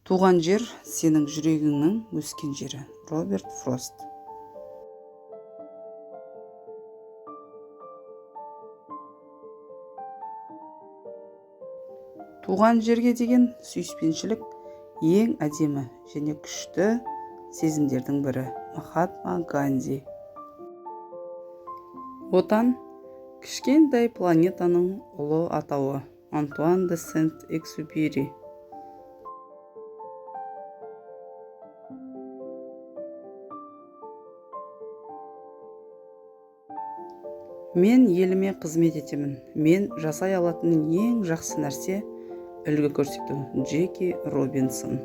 Туған жер сенің жүрегіңнің өскен жері. Роберт Фрост. Туған жерге деген сүйіспеншілік ең әдемі және күшті сезімдердің бірі. Махатма Ганди. Отан кішкентай планетаның ұлы атауы. Антуан де Сент-Экзюпери. Мен еліме қызмет етемін. Мен жасай алатын ең жақсы нәрсе үлгі көрсету. Джеки Робинсон.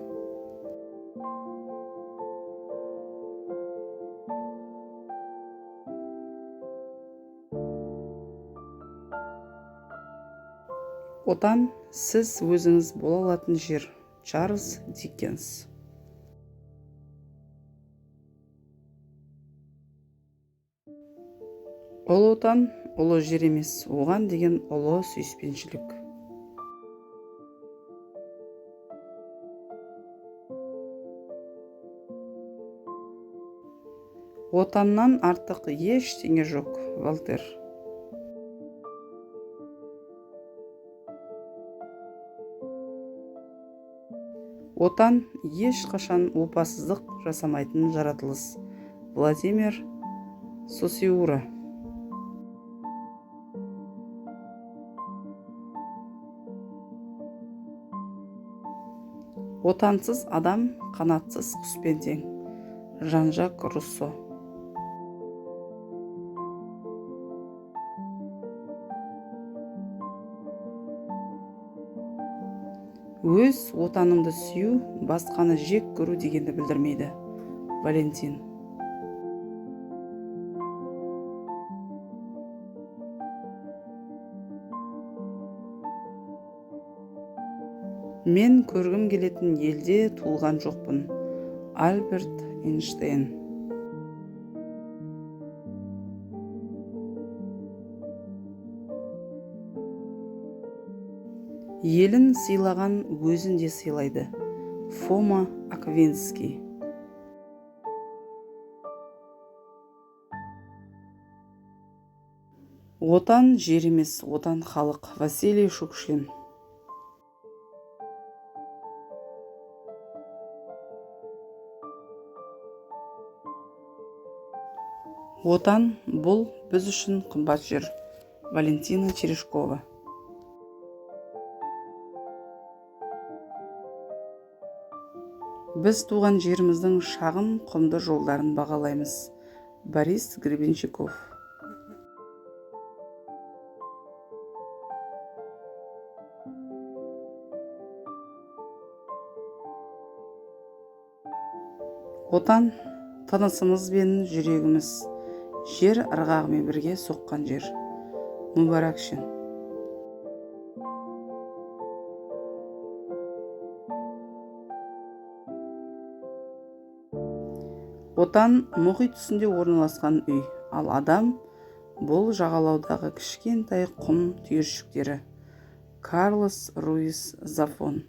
Отан сіз өзіңіз бола алатын жер. Чарльз Диккенс. Ұлы отан ұлы жер емес, оған деген ұлы сүйіспеншілік. Отаннан артық ештеңе жоқ. Вольтер. Отан ешқашан опасыздық жасамайтын жаратылыс. Владимир Сосиура. Отансыз адам қанатсыз құспен тең. Жан-Жак Руссо. Өз отаныңды сүю басқаны жек көру дегенді білдірмейді. Валентин. Мен көргім келетін елде туылған жоқпын. Альберт Эйнштейн. Елін сыйлаған өзін де сыйлайды. Фома Аквинский. Отан жер емес, отан халық. Василий Шукшин. Отан бұл біз үшін қымбат жер. Валентина Терешкова. Біз туған жеріміздің шағын құмды жолдарын бағалаймыз. Борис Гребенщиков. Отан тынысымыз бен жүрегіміз. Жер ырғағымен бірге соққан жер. Мүбәракшин. Отан мұхит үстінде орналасқан үй, ал адам бұл жағалаудағы кішкентай құм түйіршіктері. Карлос Руис Зафон.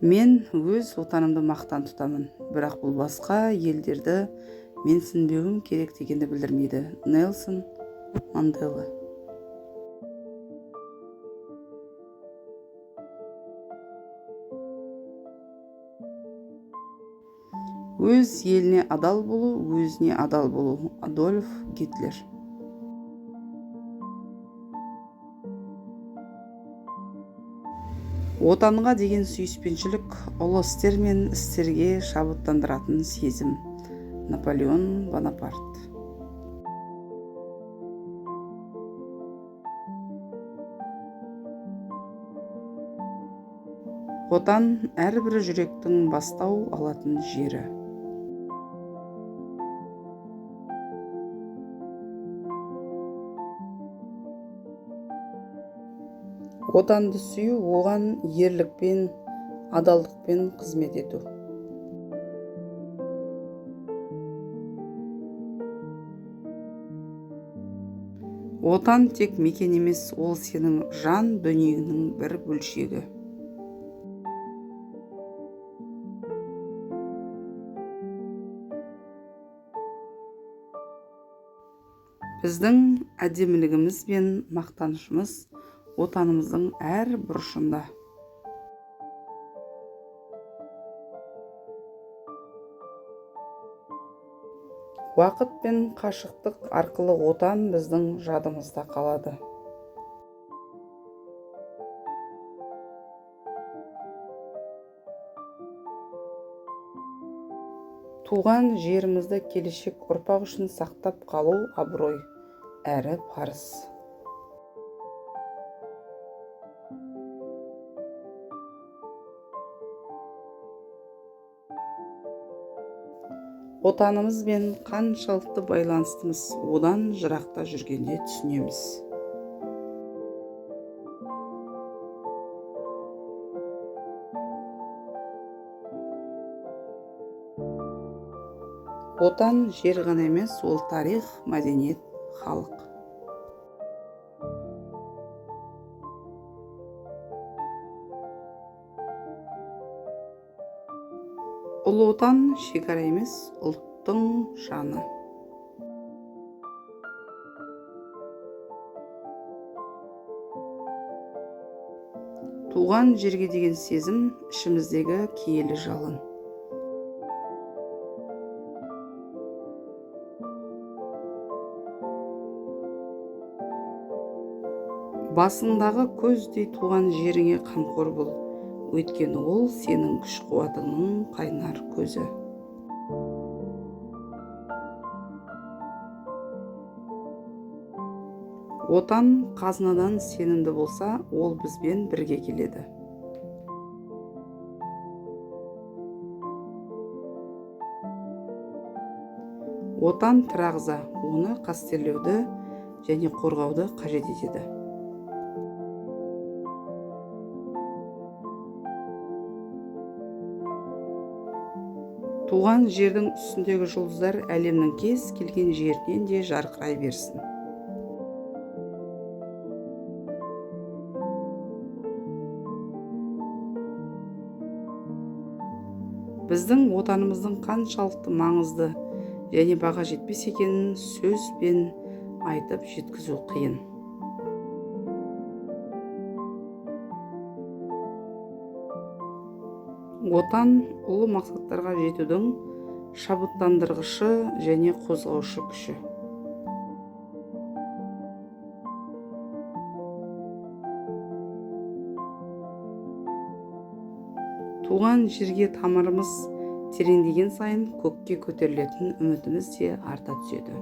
Мен өз отанымды мақтан тұтамын, бірақ бұл басқа елдерді менсінбеуім керек дегенді білдірмейді. Нельсон Мандела. Өз еліне адал болу, өзіне адал болу. Адольф Гитлер. Отанға деген сүйіспеншілік ұлы істер мен істерге шабыттандыратын сезім. Наполеон Бонапарт. Отан әрбір жүректің бастау алатын жері. Отанды сүю оған ерлікпен, адалдықпен қызмет ету. Отан тек мекен емес, ол сенің жан дүниеңнің бір бөлшегі. Біздің әдемілігіміз бен мақтанышымыз отанымыздың әр бұрышында. Уақыт пен қашықтық арқылы отан біздің жадымызда қалады. Туған жерімізді келешек ұрпақ үшін сақтап қалу абырой әрі парыз. Отанымызбен қаншалықты байланыстымыз, одан жырақта жүргенде түсінеміз. Отан жер ғана емес, ол тарих, мәдениет, халық. Ұлы отан шекара емес, ұлттың жаны. Туған жерге деген сезім ішіміздегі киелі жалын. Басыңдағы көздей туған жеріңе қамқор бол, өйткені ол сенің күш-қуатыңның қайнар көзі. Отан қазынадан сенімді болса, ол бізбен бірге келеді. Отан тырағза, оны қастерлеуді және қорғауды қажет етеді. Туған жердің үстіндегі жұлдыздар әлемнің кез келген жерінен де жарқырай берсін. Біздің отанымыздың қаншалықты маңызды және баға жетпес екенін сөзбен айтып жеткізу қиын. Отан ұлы мақсаттарға жетудің шабыттандырғышы және қозғаушы күші. Туған жерге тамырымыз тереңдеген сайын көкке көтерілетін үмітіміз де арта түседі.